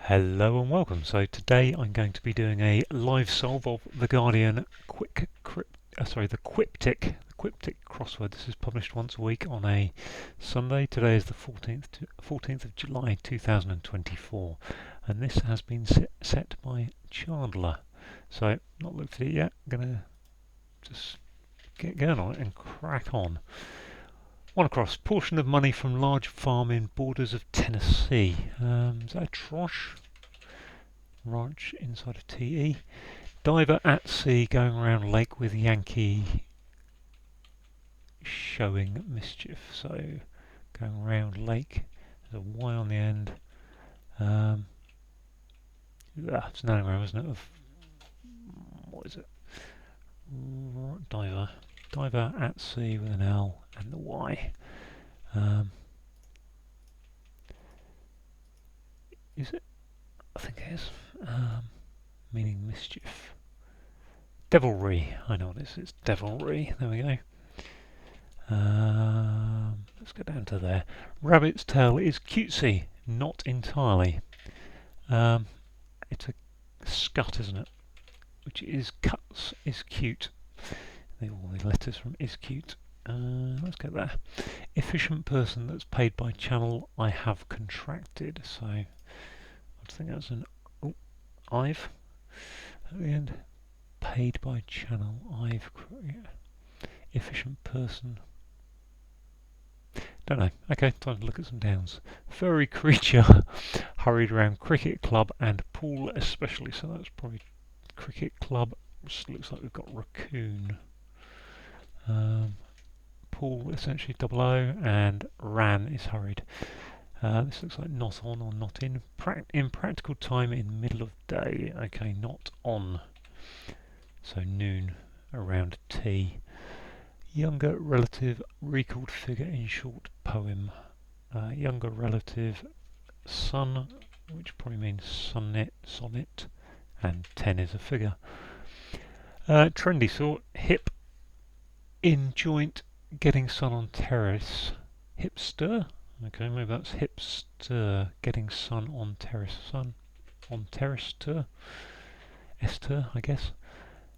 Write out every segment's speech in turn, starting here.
Hello and welcome. So today I'm going to be doing a live solve of the Guardian the Quiptic crossword. This is published once a week on a Sunday. Today is the 14th of July 2024, and this has been set by Chandler. So not looked at it yet. I'm gonna just get going on it and crack on. One across. Portion of money from large farm in borders of Tennessee. Is that a trosh? Ranch inside of TE. Diver at sea going around lake with Yankee showing mischief. So going around lake. There's a Y on the end. It's an anagram, isn't it? Of what is it? Diver. Diver at sea with an L and the Y. Is it? I think it is. Meaning mischief. Devilry. I know what this is. Devilry. There we go. Let's go down to there. Rabbit's tail is cutesy. Not entirely. It's a scut, isn't it? Which is cuts is cute. All the letters from is cute. Let's go there. Efficient person that's paid by channel I have contracted. So I think that's an I've at the end. Paid by channel I've efficient person. Don't know. Okay, time to look at some downs. Furry creature hurried around cricket club and pool especially. So that's probably cricket club. Which looks like we've got raccoon. Pool essentially double O, and ran is hurried. This looks like not on or not in. In practical time in middle of day. Okay, not on. So noon around tea. Younger relative recalled figure in short poem. Younger relative son, which probably means sonnet, and 10 is a figure. Trendy sort, hip, in joint, getting sun on terrace. Hipster? Okay, maybe that's hipster, getting sun on terrace. Sun on terrace tour. Esther, I guess.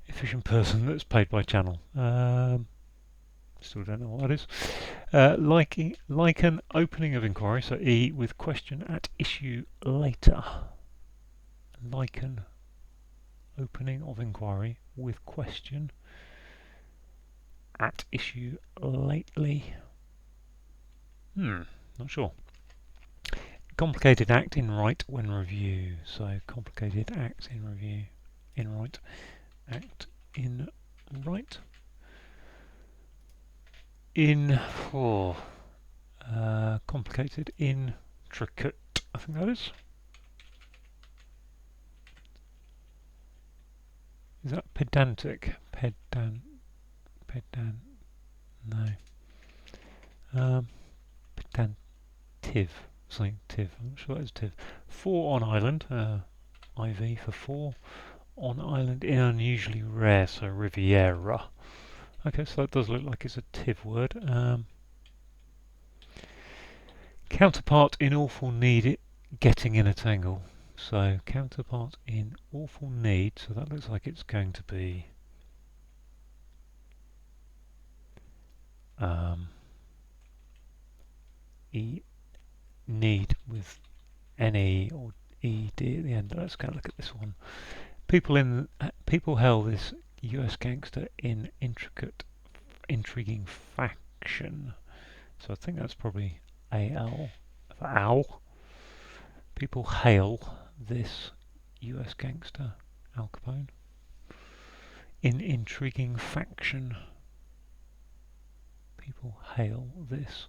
Efficient person that's paid by channel. Still don't know what that is. Like an opening of inquiry, so E with question at issue later. Like an opening of inquiry with question at issue lately. Not sure. Complicated act in right when review. So complicated act in review. In right. Act in right. In complicated, intricate, I think that is. Is that pedantic? No. Pedantive. Something tiv. I'm not sure that is tiv. 4 on island. IV for 4. On island in unusually rare, so Riviera. Okay, so that does look like it's a tiv word. Counterpart in awful need, getting in a tangle. So counterpart in awful need, so that looks like it's going to be need with NE or ED at the end. Let's go look at this one. People hail this US gangster in intriguing faction. So I think that's probably AL for Al. People hail this US gangster, Al Capone, in intriguing faction. People hail this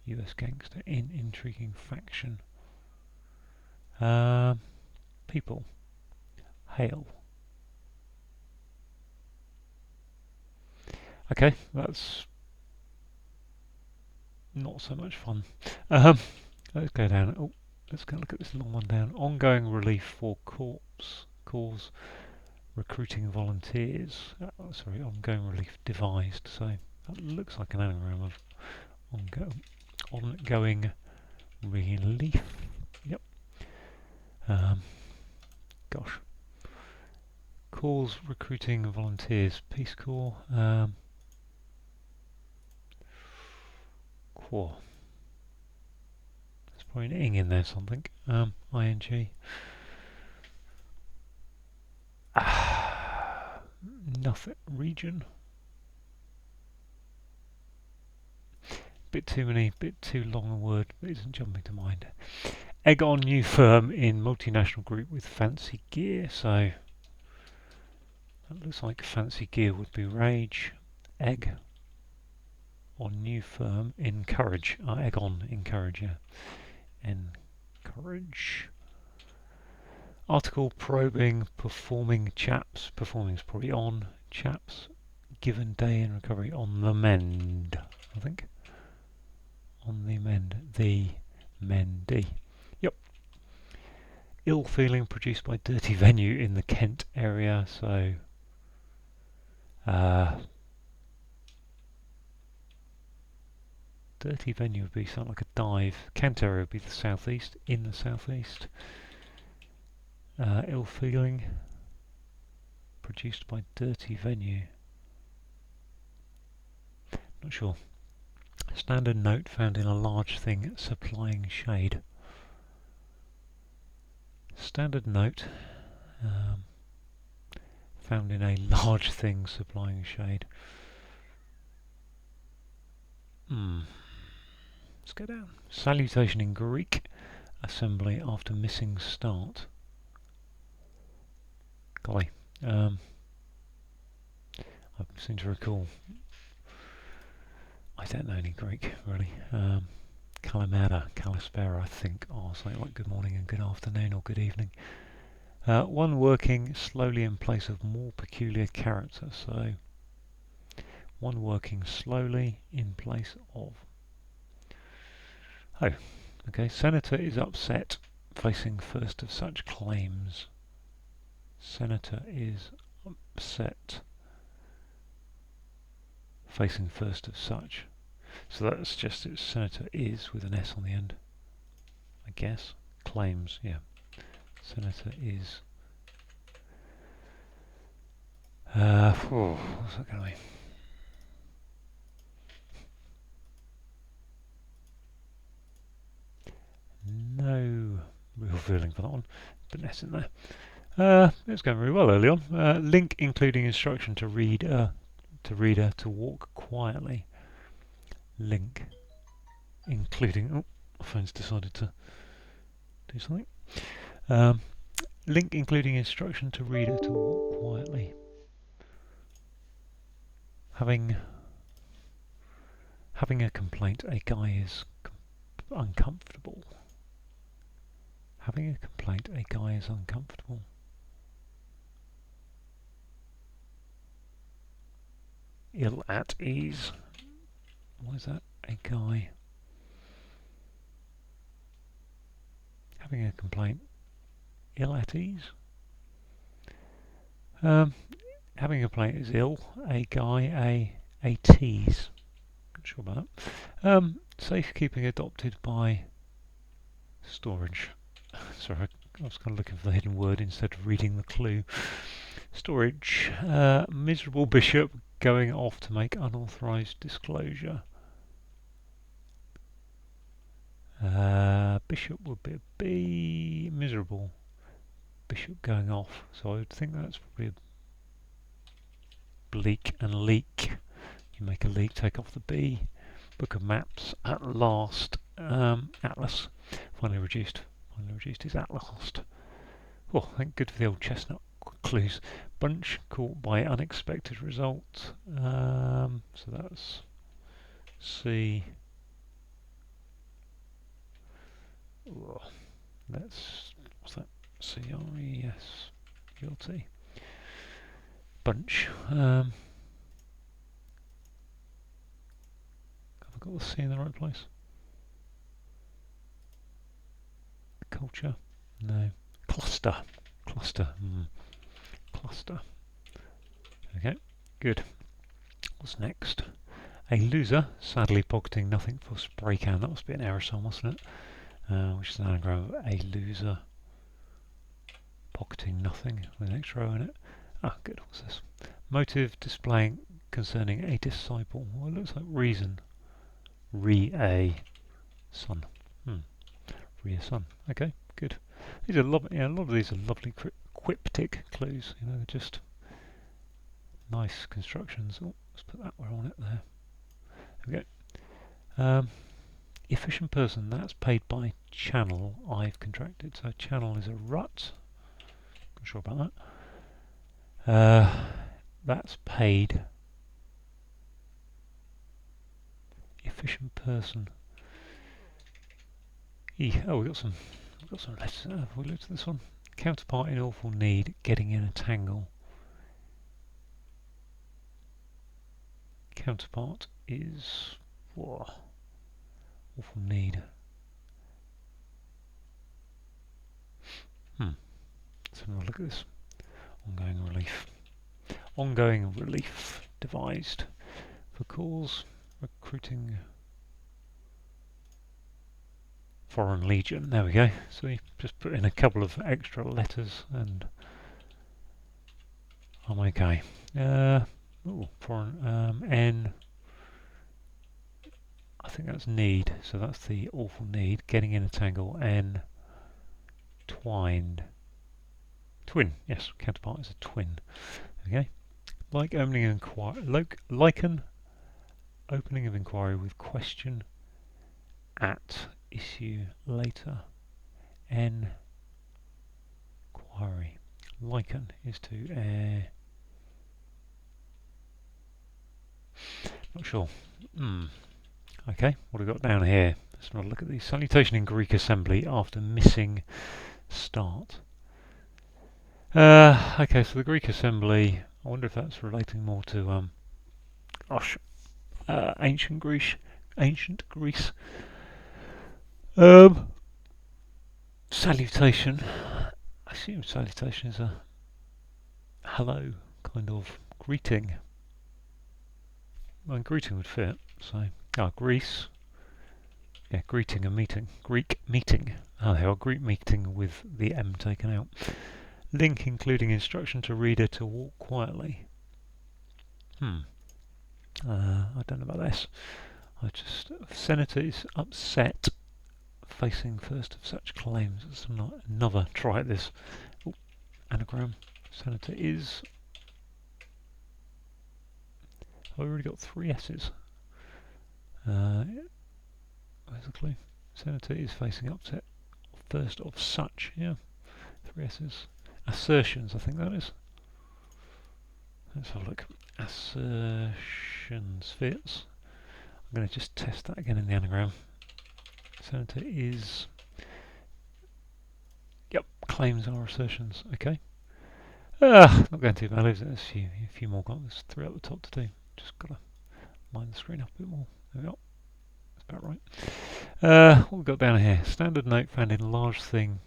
US gangster in intriguing faction. People hail. Okay, that's not so much fun. Let's go down. Oh, let's go look at this long one down. Ongoing relief for cause recruiting volunteers. Ongoing relief devised. So that looks like an anagram of ongoing relief. Yep. Gosh. Calls recruiting volunteers. Peace Corps. Corps. There's probably an ing in there, something. ing. Nothing. Region. Bit too long a word, but it isn't jumping to mind. Egg on new firm in multinational group with fancy gear. So that looks like fancy gear would be Rage. Egg on new firm. Encourage. Egg on. Encourage, yeah. Encourage. Article probing. Performing chaps. Performing's probably on. Chaps. Given day in recovery on the mend, I think. On the mend. The mendy. Yep. Ill feeling produced by dirty venue in the Kent area. So dirty venue would be something like a dive. Kent area would be the southeast, in the southeast. Ill feeling produced by dirty venue. Not sure. Standard note found in a large thing supplying shade. Standard note found in a large thing supplying shade. Let's go down. Salutation in Greek. Assembly after missing start. Golly. I seem to recall. I don't know any Greek, really. Kalimera, Kalispera, I think, or something like good morning and good afternoon or good evening. One working slowly in place of more peculiar character. So, one working slowly in place of. Oh, okay. Senator is upset, facing first of such claims. Senator is upset, facing first of such. So that suggests that Senator is with an S on the end, I guess. Claims, yeah. Senator is. What's that going to be? No real feeling for that one, but S in there. It's going very well early on. Link including instruction to reader to walk quietly. Link including. Oh, my phone's decided to do something. Link including instruction to reader to walk quietly. Having a complaint, a guy is uncomfortable. Having a complaint, a guy is uncomfortable. Ill at ease. What is that? A guy. Having a complaint. Ill at ease. Having a complaint is ill. A guy. A tease. Not sure about that. Safekeeping adopted by storage. Sorry, I was kind of looking for the hidden word instead of reading the clue. Storage. Miserable bishop going off to make unauthorized disclosure. Bishop would be a B. Miserable. Bishop going off. So I would think that's probably a bleak and leak. You make a leak, take off the B. Book of Maps. At last. Atlas. Finally reduced. Finally reduced is at last. Oh, thank good for the old chestnut clues. Bunch caught by unexpected result. So that's C. Oh, what's that? C-R-E-S. Guilty. Bunch. Have I got the C in the right place? Culture? No. Cluster. Cluster. Cluster. Okay, good. What's next? A loser, sadly pocketing nothing for spray can. That must be an aerosol, mustn't it? Which is an anagram of a loser. Pocketing nothing with an extra O in it. Ah, good. What's this? Motive displaying concerning a disciple. Well, it looks like reason. Re-a son. Re a son. Okay, good. These are lovely. Yeah, a lot of these are lovely quiptic clues. You know, they're just nice constructions. Oh, let's put that where I want it there. There we go. Efficient person. That's paid by channel. I've contracted. So channel is a rut. Not sure about that. That's paid. Efficient person. Oh, we've got some letters. Have we looked at this one? Counterpart in awful need, getting in a tangle. Counterpart is awful need. Let's have a look at this. Ongoing relief. Ongoing relief devised for cause recruiting Foreign Legion. There we go. So we just put in a couple of extra letters and I'm okay. Foreign N. I think that's need. So that's the awful need. Getting in a tangle. N. Twined. Twin. Yes, counterpart is a twin. Okay. Like opening inquiry. Liken. Opening of inquiry with question. At issue later. N. Inquiry. Liken is to not sure. Okay, what have we got down here? Let's have a look at the salutation in Greek assembly after missing start. Okay, so the Greek assembly, I wonder if that's relating more to ancient Greece. Salutation. I assume salutation is a hello kind of greeting. Well, greeting would fit. So, Greece. Yeah, greeting and meeting. Greek meeting. They are Greek meeting with the M taken out. Link including instruction to reader to walk quietly. I don't know about this. Senator is upset facing first of such claims. It's another try at this. Anagram. Senator is. I've already got 3 S's. Where's the clue? Senator is facing upset first of such. Yeah, 3 S's. Assertions, I think that is. Let's have a look. Assertions fits. I'm going to just test that again in the anagram. Senator is. Yep, claims are assertions. Okay. Not going too bad, is it? There's a few more. There's 3 at the top to do. Just got to line the screen up a bit more. There we go. That's about right. What we've got down here. Standard note found in large thing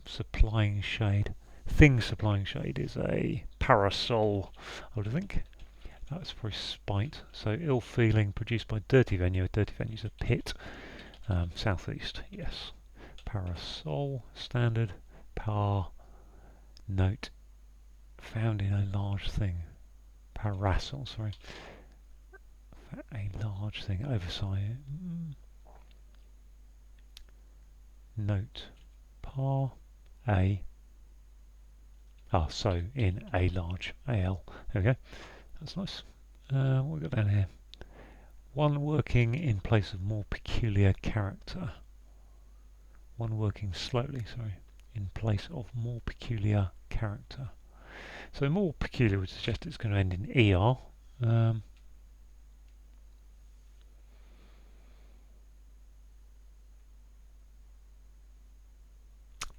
supplying shade. Thing supplying shade is a parasol, I would think. That's probably spite. So ill feeling produced by dirty venue. A dirty venue is a pit. Southeast, yes. Parasol, standard, par, note, found in a large thing. Parasol, sorry. A large thing, oversight. Note, par, a. So in a large, AL. There we go. That's nice. What have we got down here? One working in place of more peculiar character. One working slowly, sorry, in place of more peculiar character. So more peculiar would suggest it's going to end in ER.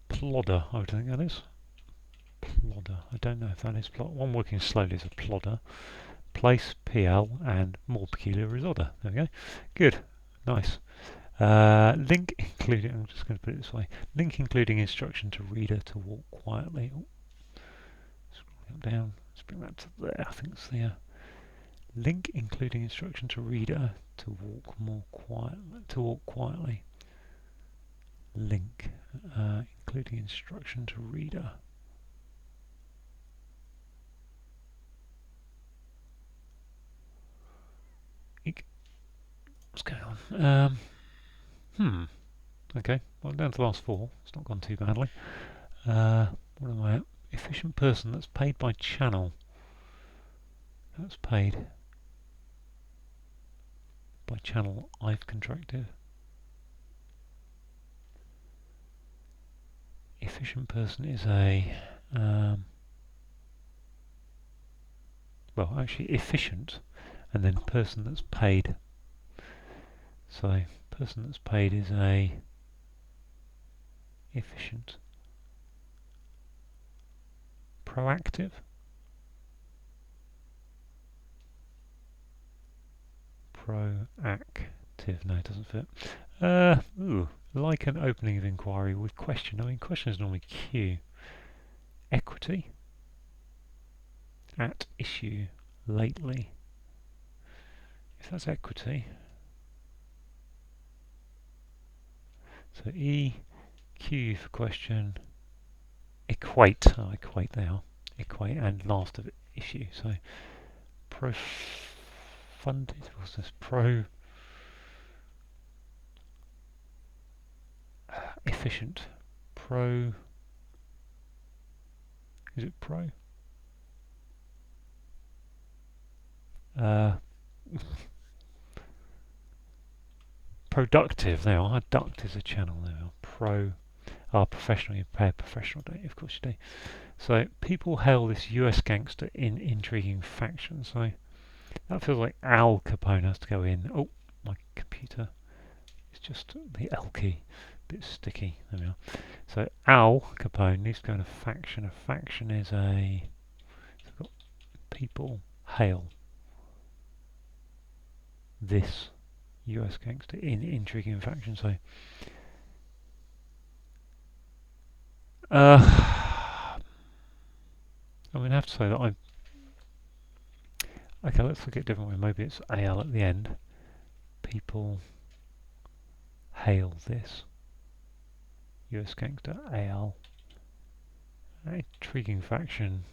Plodder, I would think that is. Plodder. I don't know if that is plodder. One working slowly is a plodder. Place, PL, and more peculiar is odder. There we go. Good. Nice. Link including, I'm just going to put it this way. Link including instruction to reader to walk quietly. Scrolling down. Let's bring that to there. I think it's there. Link including instruction to reader to walk quietly. Link including instruction to reader. Eek. What's going on? Okay, well, down to the last 4. It's not gone too badly. What am I at? Efficient person that's paid by channel. That's paid by channel I've contracted. Efficient person is a well, actually efficient, and then person that's paid. So person that's paid is a efficient. Proactive. Proactive. No, it doesn't fit. Like an opening of inquiry with question. I mean, question is normally Q. Equity. At issue. Lately. If that's equity. So E, Q for question. Equate. Oh, equate they are. Equate and last of issue. So funded. What's this? Efficient. Is it pro? Productive. There are. Duct is a channel. There are. Professional. You pay a professional, don't you? Of course you do. So people hail this US gangster in intriguing faction. So that feels like Al Capone has to go in. Oh, my computer. It's just the L key. A bit sticky. There we are. So Al Capone needs to go in a faction. A faction is a... So we've got people hail this US gangster in intriguing faction. So I'm going to have to say that okay, let's look at a different way. Maybe it's AL at the end. People hail this US gangster AL. Intriguing faction.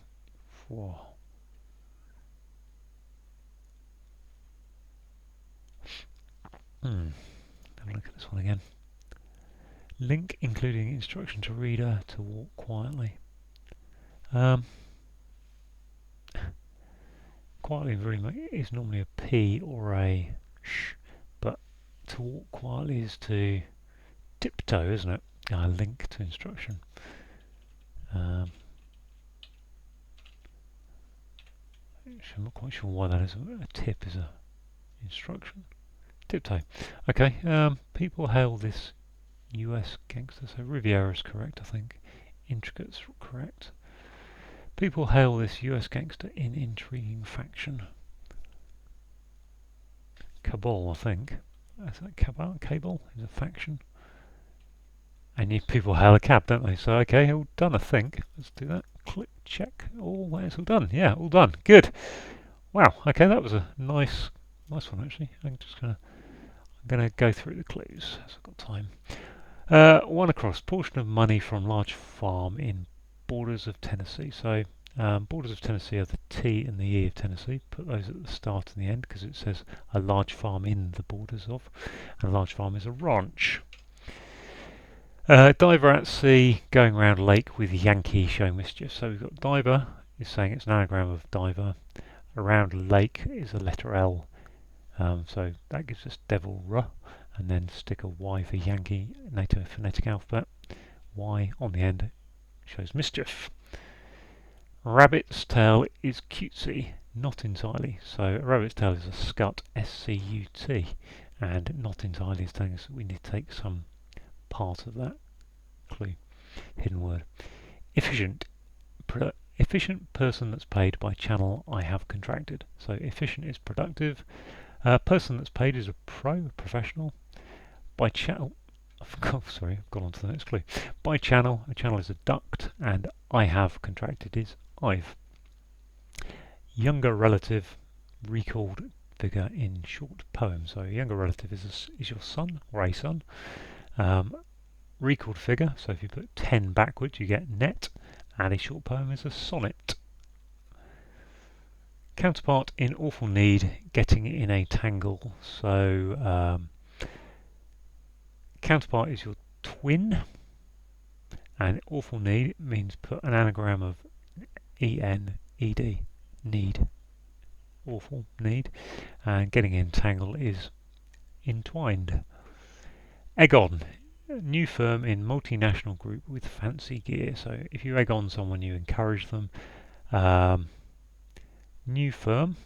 Whoa. Have a look at this one again. Link including instruction to reader to walk quietly. Quietly really is normally a P or a sh, but to walk quietly is to tiptoe, isn't it? Link to instruction. I'm not quite sure why that is. A tip is a instruction. Tiptoe. Okay. People hail this US gangster. So Riviera is correct, I think. Intricate's correct. People hail this US gangster in intriguing faction. Cabal, I think. Is that Cabal? Cable is a faction. And people hail a cab, don't they? So okay, all done, I think. Let's do that. Click, check. All that's all done. Yeah, all done. Good. Wow. Okay, that was a nice one actually. I'm gonna go through the clues as I've got time. One across. Portion of money from large farm in borders of Tennessee. So borders of Tennessee are the T and the E of Tennessee. Put those at the start and the end because it says a large farm in the borders of. And a large farm is a ranch. Diver at sea, going around lake with Yankee showing mischief. So we've got diver is saying it's an anagram of diver. Around lake is a letter L. So that gives us devil R. And then stick a Y for Yankee, NATO phonetic alphabet. Y on the end shows mischief. Rabbit's tail is cutesy, not entirely. So a rabbit's tail is a scut, S-C-U-T, and not entirely is telling us that we need to take some part of that clue. Hidden word. Efficient. Efficient person that's paid by channel I have contracted. So efficient is productive. Person that's paid is a professional. By channel, I've gone on to the next clue. By channel, a channel is a duct, and I have contracted is I've. Younger relative, recalled figure in short poem. So a younger relative is your son or a son. Record figure, so if you put 10 backwards you get net, and a short poem is a sonnet. Counterpart in awful need, getting in a tangle. So counterpart is your twin, and awful need means put an anagram of E-N-E-D, need, awful, need, and getting in tangle is entwined. Egg on, new firm in multinational group with fancy gear. So if you egg on someone, you encourage them. New firm,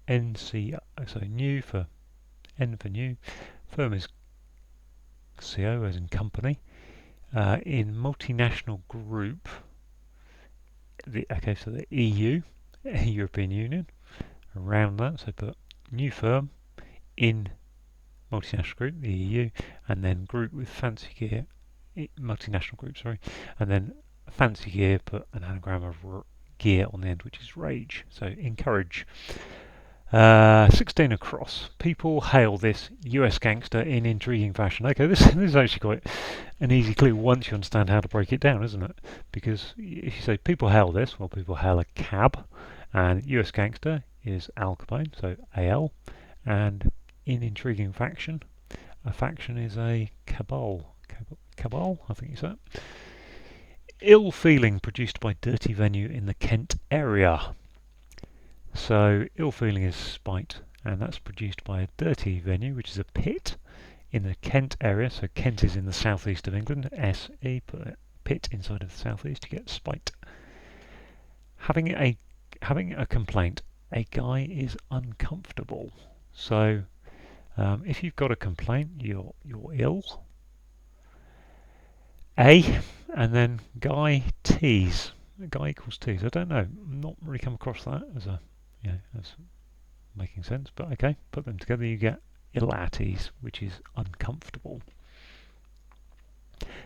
NC, so new for N for new, firm is CO as in company. In multinational group, so the EU, European Union, around that, so put new firm in multinational group, the EU, and then group with fancy gear, multinational group, sorry, and then fancy gear, put an anagram of gear on the end, which is rage, so encourage. 16 across. People hail this US gangster in intriguing fashion. Okay, this is actually quite an easy clue once you understand how to break it down, isn't it? Because if you say people hail this, well, people hail a cab, and US gangster is Al Capone, so AL, and in intriguing faction, a faction is a cabal. Cabal, I think you said. Ill feeling produced by dirty venue in the Kent area. So ill feeling is spite, and that's produced by a dirty venue, which is a pit in the Kent area. So Kent is in the southeast of England. S-E, put a pit inside of the southeast to get spite. Having a complaint, a guy is uncomfortable. So if you've got a complaint, you're ill. A, and then guy tease. A guy equals tease. I don't know. Not really come across that as a as making sense, but okay, put them together, you get ill at ease, which is uncomfortable.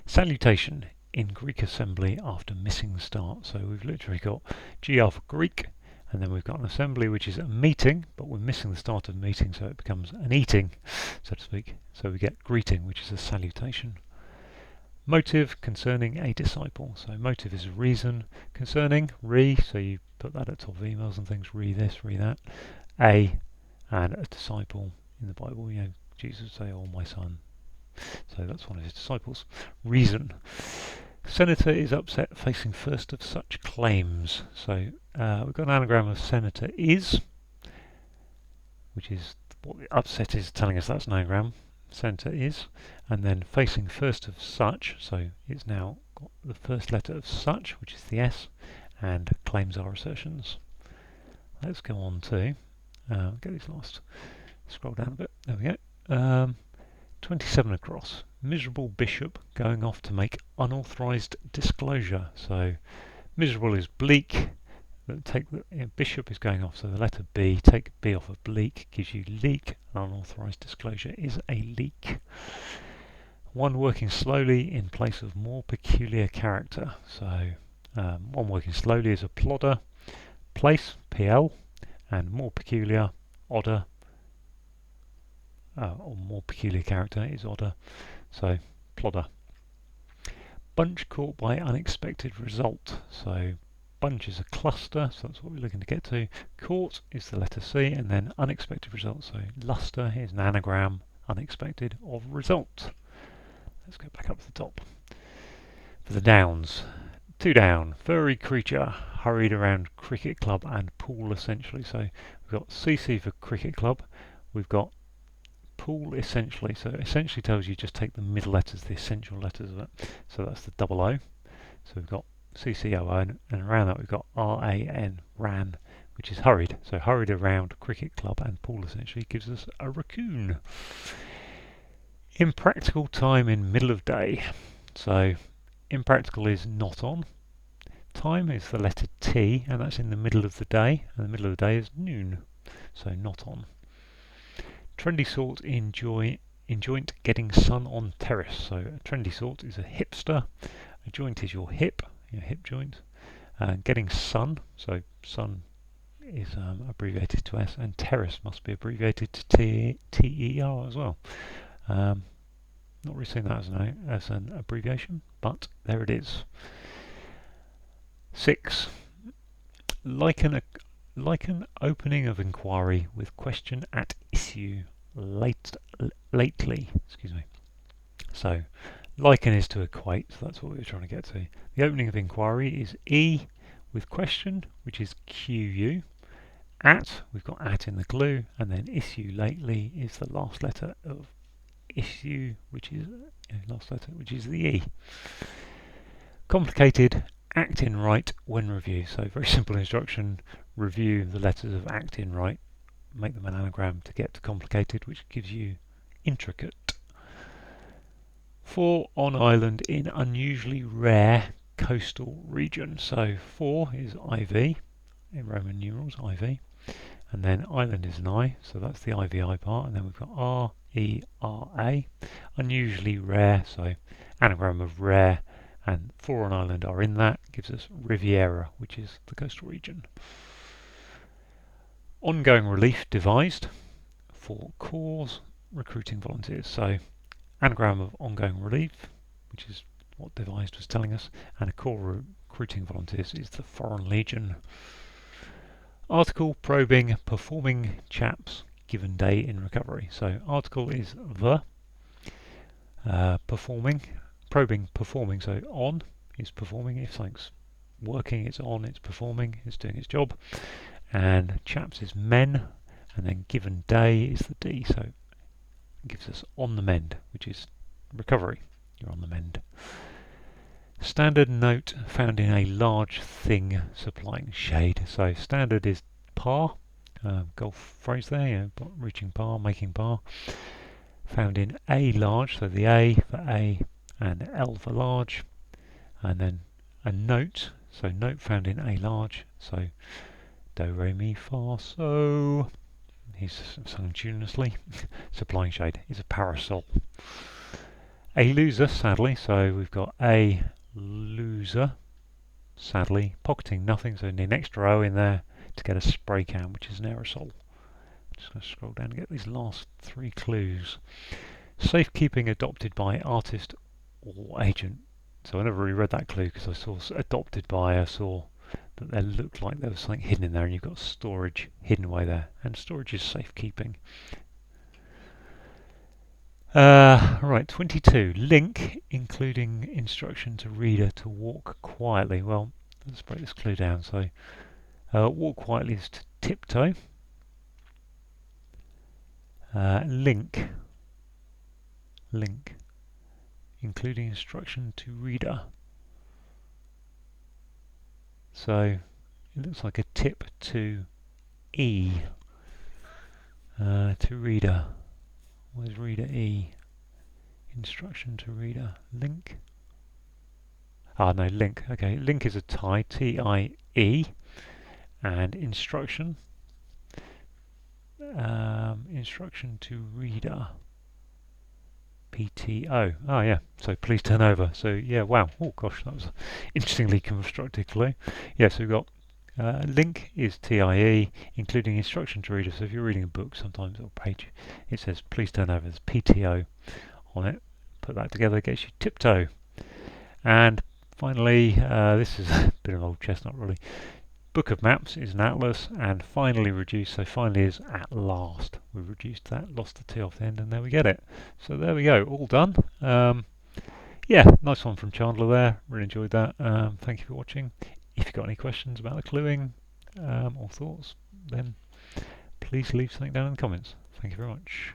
Salutation in Greek assembly after missing start. So we've literally got GR for Greek, and then we've got an assembly, which is a meeting, but we're missing the start of meeting, so it becomes an eating, so to speak. So we get greeting, which is a salutation. Motive concerning a disciple. So motive is reason. Concerning, so you put that at top of emails and things, this, that. And a disciple in the Bible, Jesus would say, oh my son. So that's one of his disciples. Reason. Senator is upset facing first of such claims. So we've got an anagram of senator is, which is what the upset is telling us that's an anagram. Senator is, and then facing first of such, so it's now got the first letter of such, which is the S, and claims are assertions. Let's go on to get these lost. Scroll down a bit. There we go. 27 across. Miserable bishop going off to make unauthorized disclosure. So miserable is bleak. Take the bishop is going off, so the letter B, take B off of bleak, gives you leak. Unauthorized disclosure is a leak. One working slowly in place of more peculiar character. So one working slowly is a plodder, place, PL, and more peculiar, odder, or more peculiar character is odder, so plodder. Bunch caught by unexpected result. So bunch is a cluster, so that's what we're looking to get to. Caught is the letter C, and then unexpected result, so luster is an anagram, unexpected, of result. Let's go back up to the top. For the downs, 2 down, furry creature, hurried around cricket club and pool essentially. So we've got CC for cricket club, we've got pool essentially, so essentially tells you just take the middle letters, the essential letters of it. So that's the double O. So we've got CCOO, and around that we've got RAN, ran, which is hurried. So hurried around cricket club and pool essentially gives us a raccoon. Impractical time in middle of day. So impractical is not on. Time is the letter T, and that's in the middle of the day, and the middle of the day is noon, so not on. Trendy sort in joint getting sun on terrace. So a trendy sort is a hipster. A joint is your hip joint. Getting sun, so sun is abbreviated to S, and terrace must be abbreviated to TER as well. Not really seen that as an abbreviation, but there it is. 6. Like an opening of inquiry with question at issue lately. Excuse me. So, liken is to equate, so that's what we were trying to get to. The opening of inquiry is E with question, which is QU. At, we've got at in the clue, and then issue lately is the last letter of issue, which is the E. Complicated, act in right when review. So very simple instruction, review the letters of act in right, make them an anagram to get to complicated, which gives you intricate. 4. On island in unusually rare coastal region. So 4 is IV, in Roman numerals, IV. And then island is an I, so that's the IVI part. And then we've got R-E-R-A, unusually rare, so anagram of rare. And 4 on island are in that, gives us Riviera, which is the coastal region. Ongoing relief devised for cause recruiting volunteers. So anagram of ongoing relief, which is what devised was telling us, and a core recruiting volunteers is the Foreign Legion. Article probing performing chaps given day in recovery. So article is the performing, probing performing, so on is performing. If something's working, it's on, it's performing, it's doing its job. And chaps is men, and then given day is the D, so it gives us on the mend, which is recovery. You're on the mend. Standard note found in a large thing supplying shade. So standard is par, golf phrase there, reaching par, making par. Found in a large, so the A for A and L for large. And then a note, so note found in a large, so do, re, mi, fa, so. He's sung tunelessly. Supplying shade is a parasol. A loser, sadly, so we've got a loser, sadly, pocketing nothing, so need an extra O in there to get a spray can, which is an aerosol. Just going to scroll down and get these last 3 clues. Safekeeping adopted by artist or agent. So I never really read that clue because I saw adopted by, I saw that there looked like there was something hidden in there, and you've got storage hidden away there, and storage is safekeeping. Right, 22. Link, including instruction to reader to walk quietly. Well, let's break this clue down. So, walk quietly is to tiptoe. Link, including instruction to reader. So, it looks like a tip to E, to reader. Where's reader E? Instruction to reader. Link. No, link. Okay, link is a tie, T-I-E, and instruction. Instruction to reader. P-T-O. Oh yeah, so please turn over. So yeah, wow. Oh gosh, that was an interestingly constructed clue. Yeah, so we've got link is T-I-E, including instruction to reader. So if you're reading a book, sometimes on a page it says please turn over. There's P-T-O on it. Put that together, gets you tiptoe. And finally, this is a bit of an old chestnut really. Book of Maps is an atlas, and finally reduced, so finally is at last. We've reduced that, lost the T off the end, and there we get it. So there we go, all done. Yeah, nice one from Chandler there, really enjoyed that. Thank you for watching. If you've got any questions about the cluing or thoughts, then please leave something down in the comments. Thank you very much.